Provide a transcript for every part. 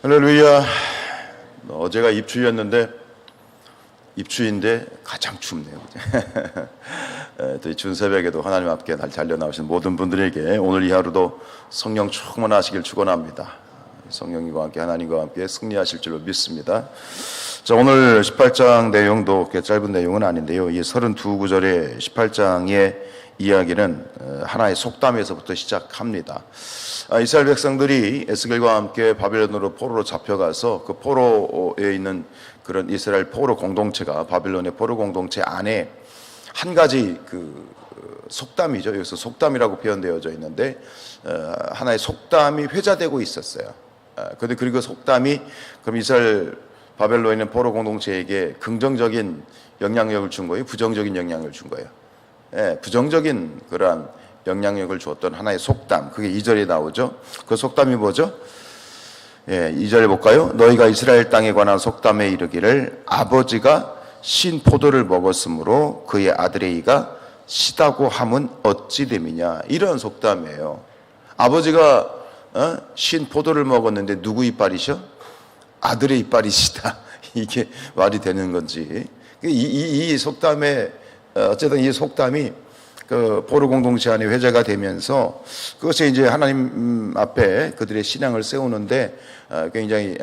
할렐루야. 어제가 입추인데 가장 춥네요. 또 이 추운 새벽에도 하나님 앞에 달려 나오신 모든 분들에게 오늘 이 하루도 성령 충만하시길 축원합니다. 성령님과 함께 하나님과 함께 승리하실 줄로 믿습니다. 자, 오늘 18장 내용도 꽤 짧은 내용은 아닌데요. 이 32구절의 18장의 이야기는 하나의 속담에서부터 시작합니다. 이스라엘 백성들이 에스겔과 함께 바벨론으로 포로로 잡혀가서 그 포로에 있는 그런 이스라엘 포로 공동체가 바벨론의 포로 공동체 안에 한 가지 그 속담이죠. 여기서 속담이라고 표현되어져 있는데 하나의 속담이 회자되고 있었어요. 그런데 그리고 속담이 그럼 이스라엘 바벨론에 있는 포로 공동체에게 긍정적인 영향력을 준 거예요? 부정적인 영향을 준 거예요? 부정적인 그러한 영향력을 주었던 하나의 속담, 그게 2절에 나오죠. 그 속담이 뭐죠? 2절에 볼까요? 너희가 이스라엘 땅에 관한 속담에 이르기를 아버지가 신 포도를 먹었으므로 그의 아들의 이가 시다고 함은 어찌 됨이냐. 이런 속담이에요. 아버지가 신 포도를 먹었는데 누구 이빨이셔? 아들의 이빨이시다. 이게 말이 되는 건지. 이 속담에 어쨌든 이 속담이 그 포로 공동체 안에 회자가 되면서 그것이 이제 하나님 앞에 그들의 신앙을 세우는데 굉장히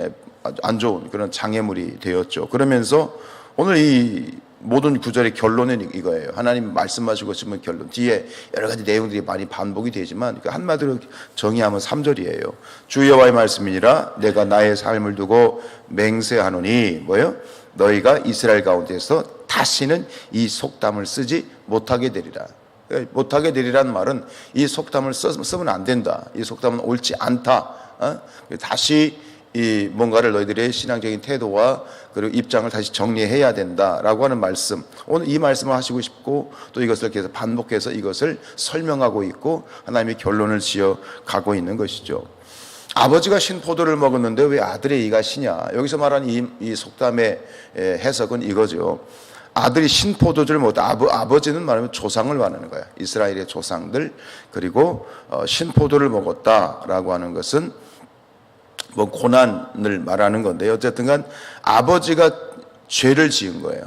안 좋은 그런 장애물이 되었죠. 그러면서 오늘 이 모든 구절의 결론은 이거예요. 하나님 말씀하시고 싶은 결론. 뒤에 여러 가지 내용들이 많이 반복이 되지만 한마디로 정의하면 3절이에요. 주 여호와의 말씀이니라 내가 나의 삶을 두고 맹세하노니 뭐예요? 너희가 이스라엘 가운데서 다시는 이 속담을 쓰지 못하게 되리라. 못하게 되리라는 말은 이 속담을 쓰면 안 된다. 이 속담은 옳지 않다. 다시 이 뭔가를 너희들의 신앙적인 태도와 그리고 입장을 다시 정리해야 된다라고 하는 말씀. 오늘 이 말씀을 하시고 싶고 또 이것을 계속 반복해서 이것을 설명하고 있고 하나님의 결론을 지어 가고 있는 것이죠. 아버지가 신 포도를 먹었는데 왜 아들의 이가 시냐? 여기서 말하는 이 속담의 해석은 이거죠. 아들이 신 포도주를 먹었다. 아버지는 말하면 조상을 말하는 거야. 이스라엘의 조상들. 그리고 신 포도를 먹었다라고 하는 것은 뭐 고난을 말하는 건데 어쨌든 간 아버지가 죄를 지은 거예요.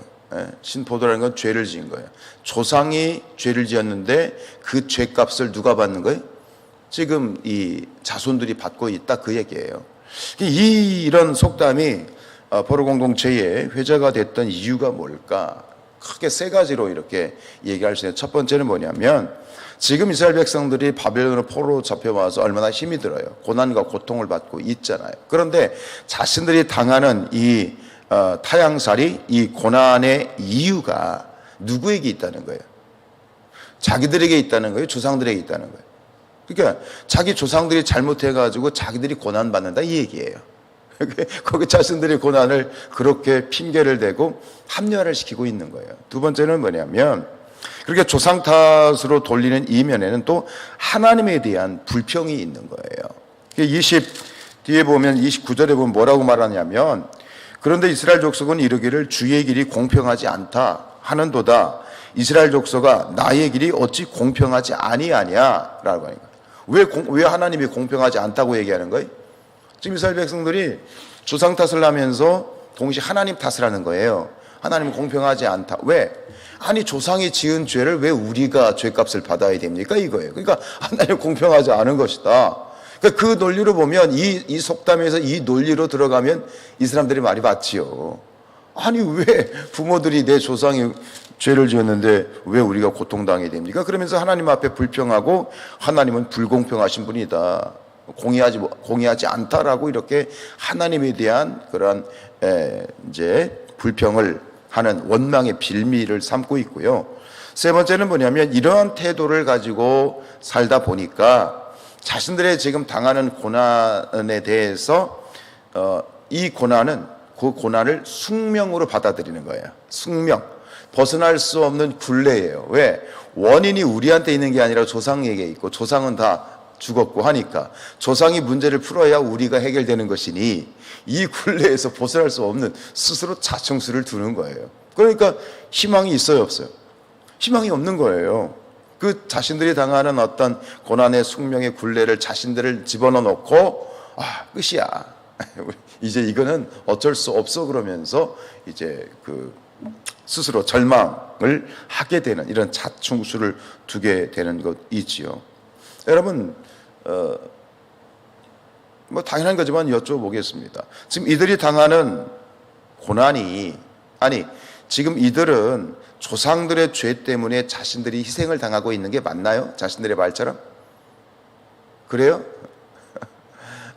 신 포도라는 건 죄를 지은 거예요. 조상이 죄를 지었는데 그 죄값을 누가 받는 거예요? 지금 이 자손들이 받고 있다, 그 얘기예요. 이런 속담이 포로 공동체에 회자가 됐던 이유가 뭘까? 크게 세 가지로 이렇게 얘기할 수 있는. 첫 번째는 뭐냐면 지금 이스라엘 백성들이 바벨론으로 포로로 잡혀와서 얼마나 힘이 들어요. 고난과 고통을 받고 있잖아요. 그런데 자신들이 당하는 이 타향살이, 이 고난의 이유가 누구에게 있다는 거예요? 자기들에게 있다는 거예요? 조상들에게 있다는 거예요? 그러니까 자기 조상들이 잘못해가지고 자기들이 고난받는다, 이 얘기예요. 거기 자신들의 고난을 그렇게 핑계를 대고 합리화를 시키고 있는 거예요. 두 번째는 뭐냐면 그렇게 조상 탓으로 돌리는 이면에는 또 하나님에 대한 불평이 있는 거예요. 뒤에 보면 29절에 보면 뭐라고 말하냐면 그런데 이스라엘 족속은 이르기를 주의 길이 공평하지 않다 하는도다. 이스라엘 족속아 나의 길이 어찌 공평하지 아니하냐라고 하니까 왜 하나님이 공평하지 않다고 얘기하는 거예요? 지금 이스라엘 백성들이 조상 탓을 하면서 동시에 하나님 탓을 하는 거예요. 하나님은 공평하지 않다. 왜? 아니 조상이 지은 죄를 왜 우리가 죄값을 받아야 됩니까? 이거예요. 그러니까 하나님 공평하지 않은 것이다. 그러니까 그 논리로 보면 이 속담에서 이 논리로 들어가면 이 사람들이 말이 맞지요. 아니 왜 부모들이 내 조상이 죄를 지었는데 왜 우리가 고통당해야 됩니까? 그러면서 하나님 앞에 불평하고 하나님은 불공평하신 분이다. 공의하지 않다라고 이렇게 하나님에 대한 그런 이제 불평을 하는 원망의 빌미를 삼고 있고요. 세 번째는 뭐냐면 이러한 태도를 가지고 살다 보니까 자신들의 지금 당하는 고난에 대해서 그 고난을 숙명으로 받아들이는 거예요. 숙명. 벗어날 수 없는 굴레예요. 왜? 원인이 우리한테 있는 게 아니라 조상에게 있고 조상은 다 죽었고 하니까 조상이 문제를 풀어야 우리가 해결되는 것이니 이 굴레에서 벗어날 수 없는 스스로 자충수를 두는 거예요. 그러니까 희망이 있어요, 없어요? 희망이 없는 거예요. 그 자신들이 당하는 어떤 고난의 숙명의 굴레를 자신들을 집어넣어 놓고 끝이야. 이제 이거는 어쩔 수 없어 그러면서 이제 스스로 절망을 하게 되는 이런 자충수를 두게 되는 것이지요. 여러분, 뭐 당연한 거지만 여쭤보겠습니다. 지금 이들이 당하는 고난이, 지금 이들은 조상들의 죄 때문에 자신들이 희생을 당하고 있는 게 맞나요? 자신들의 말처럼? 그래요?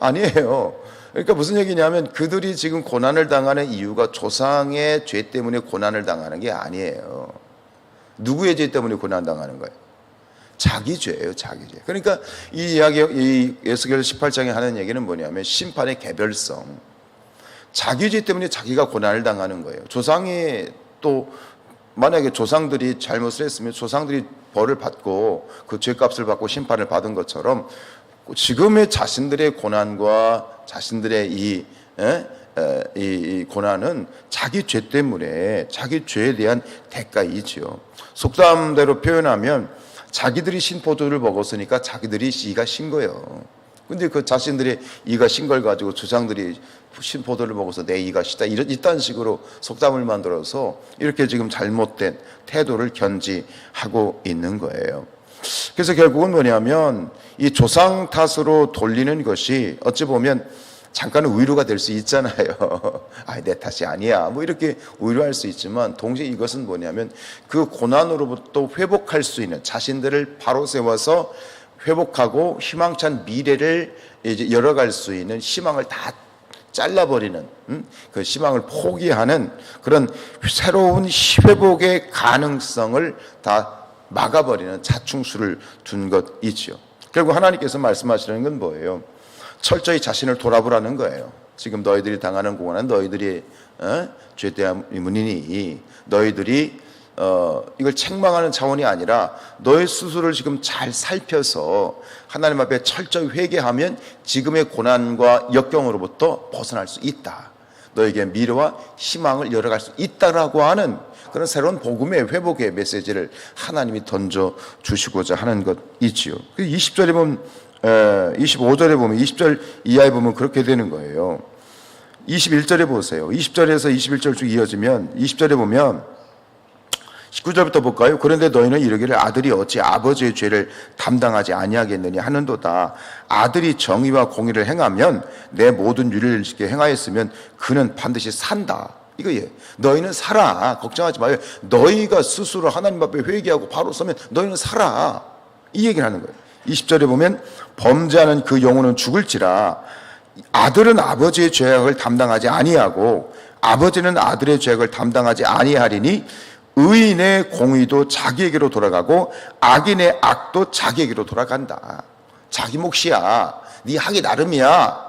아니에요. 그러니까 무슨 얘기냐면 그들이 지금 고난을 당하는 이유가 조상의 죄 때문에 고난을 당하는 게 아니에요. 누구의 죄 때문에 고난 당하는 거예요? 자기 죄예요, 자기 죄. 그러니까 이 이야기, 이 에스겔 18장에 하는 얘기는 뭐냐면 심판의 개별성. 자기 죄 때문에 자기가 고난을 당하는 거예요. 조상이 또 만약에 조상들이 잘못을 했으면 조상들이 벌을 받고 그 죄값을 받고 심판을 받은 것처럼 지금의 자신들의 고난과 자신들의 이 고난은 자기 죄 때문에 자기 죄에 대한 대가이지요. 속담대로 표현하면 자기들이 신 포도를 먹었으니까 자기들이 이가 신 거예요. 근데 그 자신들의 이가 신 걸 가지고 조상들이 신 포도를 먹어서 내 이가 시다 이딴 식으로 속담을 만들어서 이렇게 지금 잘못된 태도를 견지하고 있는 거예요. 그래서 결국은 뭐냐면 이 조상 탓으로 돌리는 것이 어찌 보면 잠깐은 위로가 될 수 있잖아요. 내 탓이 아니야. 뭐 이렇게 위로할 수 있지만 동시에 이것은 뭐냐면 그 고난으로부터 회복할 수 있는 자신들을 바로 세워서 회복하고 희망찬 미래를 이제 열어갈 수 있는 희망을 다 잘라버리는 그 희망을 포기하는 그런 새로운 회복의 가능성을 다 막아버리는 자충수를 둔 것이지요. 결국 하나님께서 말씀하시는 건 뭐예요? 철저히 자신을 돌아보라는 거예요. 지금 너희들이 당하는 고난은 너희들이 죄 때문이니 너희들이 이걸 책망하는 차원이 아니라 너의 스스로를 지금 잘 살펴서 하나님 앞에 철저히 회개하면 지금의 고난과 역경으로부터 벗어날 수 있다. 너에게 미래와 희망을 열어갈 수 있다라고 하는 그런 새로운 복음의 회복의 메시지를 하나님이 던져주시고자 하는 것이지요. 20절에 보면 25절에 보면 20절 이하에 보면 그렇게 되는 거예요. 21절에 보세요. 20절에서 21절 쭉 이어지면 20절에 보면 19절부터 볼까요? 그런데 너희는 이르기를 아들이 어찌 아버지의 죄를 담당하지 아니하겠느냐 하는도다. 아들이 정의와 공의를 행하면 내 모든 윤리를 지켜 행하였으면 그는 반드시 산다. 이거예요. 너희는 살아. 걱정하지 마요. 너희가 스스로 하나님 앞에 회개하고 바로 서면 너희는 살아. 이 얘기를 하는 거예요. 20절에 보면 범죄하는 그 영혼은 죽을지라 아들은 아버지의 죄악을 담당하지 아니하고 아버지는 아들의 죄악을 담당하지 아니하리니 의인의 공의도 자기에게로 돌아가고 악인의 악도 자기에게로 돌아간다. 자기 몫이야. 네 하기 나름이야.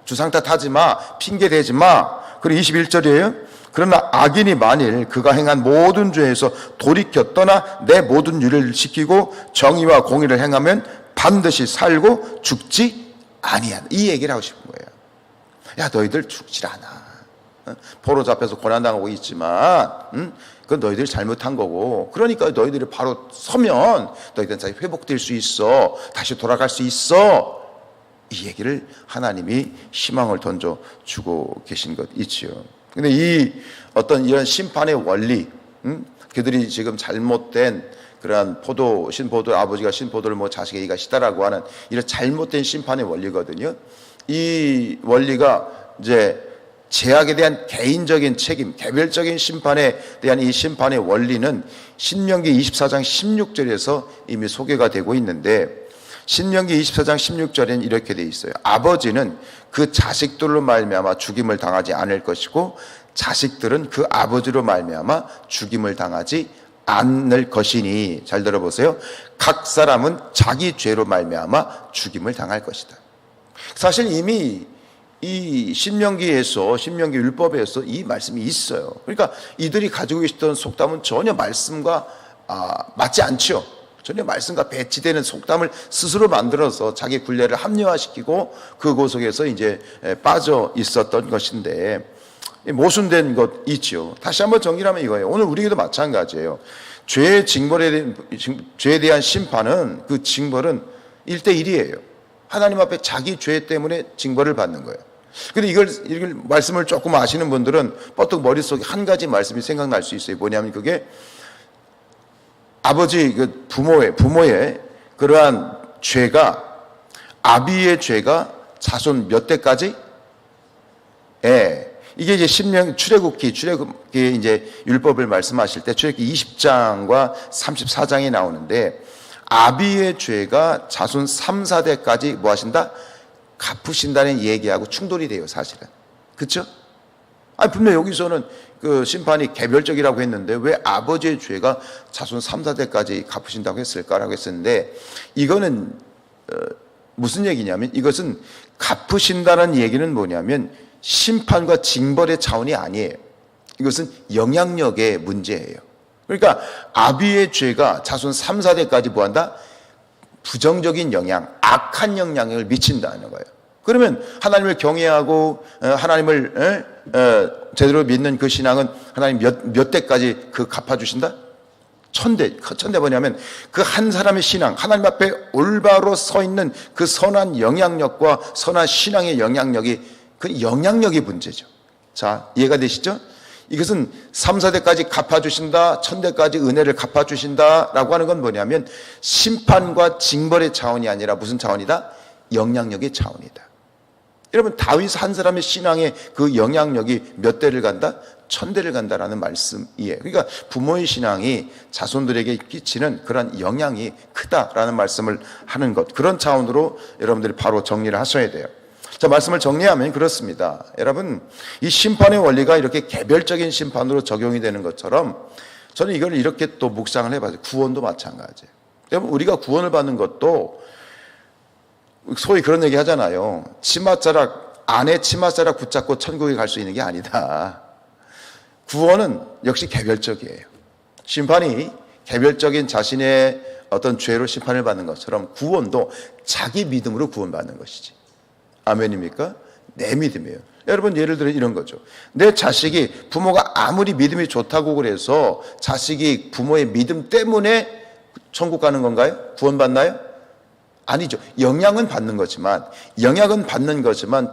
주상 탓하지 마. 핑계 대지 마. 그리고 21절이에요. 그러나 악인이 만일 그가 행한 모든 죄에서 돌이켜 떠나 내 모든 율을 지키고 정의와 공의를 행하면 반드시 살고 죽지 아니한다. 이 얘기를 하고 싶은 거예요. 야, 너희들 죽질 않아. 포로 잡혀서 고난당하고 있지만 그건 너희들이 잘못한 거고 그러니까 너희들이 바로 서면 너희들은 다시 회복될 수 있어. 다시 돌아갈 수 있어. 이 얘기를 하나님이 희망을 던져주고 계신 것이지요. 근데 이 어떤 이런 심판의 원리, 그들이 지금 잘못된 그러한 신포도 아버지가 신포도를 뭐 자식의 이가 시다라고 하는 이런 잘못된 심판의 원리거든요. 이 원리가 이제 죄악에 대한 개인적인 책임, 개별적인 심판에 대한 이 심판의 원리는 신명기 24장 16절에서 이미 소개가 되고 있는데 신명기 24장 16절에는 이렇게 돼 있어요. 아버지는 그 자식들로 말미암아 죽임을 당하지 않을 것이고 자식들은 그 아버지로 말미암아 죽임을 당하지 않을 것이니 잘 들어보세요. 각 사람은 자기 죄로 말미암아 죽임을 당할 것이다. 사실 이미 이 신명기 율법에서 이 말씀이 있어요. 그러니까 이들이 가지고 계시던 속담은 전혀 말씀과 맞지 않죠. 전혀 말씀과 배치되는 속담을 스스로 만들어서 자기 굴레를 합리화시키고 그 속에서 이제 빠져 있었던 것인데 모순된 것 있죠. 다시 한번 정리하면 이거예요. 오늘 우리에게도 마찬가지예요. 죄의 죄에 대한 심판은 그 징벌은 1대1이에요. 하나님 앞에 자기 죄 때문에 징벌을 받는 거예요. 근데 이걸 말씀을 조금 아시는 분들은 뻗떡 머릿속에 한 가지 말씀이 생각날 수 있어요. 뭐냐면 그게 아버지, 부모의 그러한 죄가, 아비의 죄가 자손 몇 대까지? 이게 이제 출애굽기 이제 율법을 말씀하실 때 출애굽기 20장과 34장이 나오는데, 아비의 죄가 자손 3, 4대까지 뭐 하신다? 갚으신다는 얘기하고 충돌이 돼요, 사실은. 그렇죠? 아니, 분명 여기서는 그 심판이 개별적이라고 했는데 왜 아버지의 죄가 자손 3, 4대까지 갚으신다고 했을까라고 했었는데, 이거는 무슨 얘기냐면, 이것은 갚으신다는 얘기는 뭐냐면 심판과 징벌의 차원이 아니에요. 이것은 영향력의 문제예요. 그러니까 아비의 죄가 자손 3, 4대까지 뭐한다? 부정적인 영향, 악한 영향을 미친다는 거예요. 그러면 하나님을 경외하고 하나님을 제대로 믿는 그 신앙은 하나님 몇 대까지 그 갚아주신다? 1000대. 1000대 뭐냐면 그 한 사람의 신앙, 하나님 앞에 올바로 서 있는 그 선한 영향력과 선한 신앙의 영향력이, 그 영향력이 문제죠. 자, 이해가 되시죠? 이것은 3, 4대까지 갚아주신다, 1000대까지 은혜를 갚아주신다라고 하는 건 뭐냐면 심판과 징벌의 차원이 아니라 무슨 차원이다? 영향력의 차원이다. 여러분, 다윗 한 사람의 신앙의 그 영향력이 몇 대를 간다? 1000대를 간다라는 말씀이에요. 그러니까 부모의 신앙이 자손들에게 끼치는 그런 영향이 크다라는 말씀을 하는 것, 그런 차원으로 여러분들이 바로 정리를 하셔야 돼요. 자, 말씀을 정리하면 그렇습니다. 여러분, 이 심판의 원리가 이렇게 개별적인 심판으로 적용이 되는 것처럼 저는 이걸 이렇게 또 묵상을 해봐요. 구원도 마찬가지예요. 여러분, 우리가 구원을 받는 것도 소위 그런 얘기 하잖아요. 아내 치맛자락 붙잡고 천국에 갈 수 있는 게 아니다. 구원은 역시 개별적이에요. 심판이 개별적인 자신의 어떤 죄로 심판을 받는 것처럼 구원도 자기 믿음으로 구원받는 것이지. 아멘입니까? 내 믿음이에요. 여러분, 예를 들어 이런 거죠. 내 자식이, 부모가 아무리 믿음이 좋다고 그래서 자식이 부모의 믿음 때문에 천국 가는 건가요? 구원받나요? 아니죠. 영향은 받는 거지만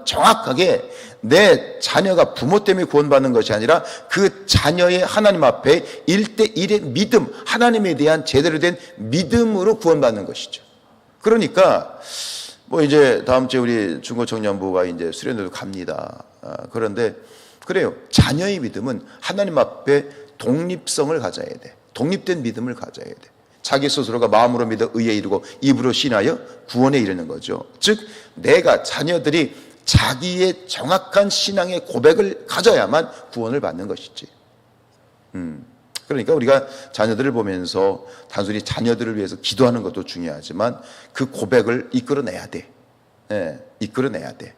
정확하게 내 자녀가 부모 때문에 구원받는 것이 아니라 그 자녀의 하나님 앞에 1대1의 믿음, 하나님에 대한 제대로 된 믿음으로 구원받는 것이죠. 그러니까 뭐 이제 다음 주에 우리 중고청년부가 이제 수련회도 갑니다. 그런데 그래요. 자녀의 믿음은 하나님 앞에 독립성을 가져야 돼. 독립된 믿음을 가져야 돼. 자기 스스로가 마음으로 믿어 의에 이르고 입으로 신하여 구원에 이르는 거죠. 즉 내가, 자녀들이 자기의 정확한 신앙의 고백을 가져야만 구원을 받는 것이지. 그러니까 우리가 자녀들을 보면서 단순히 자녀들을 위해서 기도하는 것도 중요하지만 그 고백을 이끌어내야 돼. 이끌어내야 돼.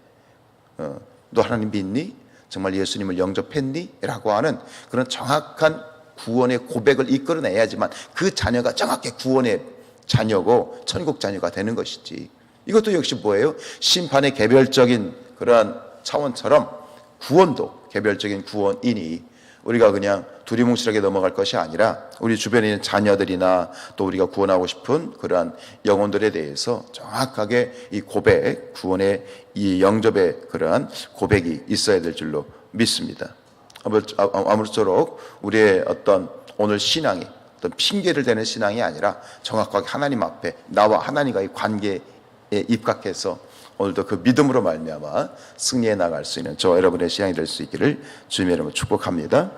너 하나님 믿니? 정말 예수님을 영접했니? 라고 하는 그런 정확한 구원의 고백을 이끌어내야지만 그 자녀가 정확히 구원의 자녀고 천국 자녀가 되는 것이지. 이것도 역시 뭐예요? 심판의 개별적인 그러한 차원처럼 구원도 개별적인 구원이니 우리가 그냥 두리뭉실하게 넘어갈 것이 아니라 우리 주변에 있는 자녀들이나 또 우리가 구원하고 싶은 그러한 영혼들에 대해서 정확하게 이 고백, 구원의 이 영접의 그러한 고백이 있어야 될 줄로 믿습니다. 아무쪼록 우리의 어떤 오늘 신앙이 어떤 핑계를 대는 신앙이 아니라 정확하게 하나님 앞에 나와 하나님과의 관계에 입각해서 오늘도 그 믿음으로 말미암아 승리해 나갈 수 있는 저 여러분의 신앙이 될 수 있기를 주님의 이름으로 축복합니다.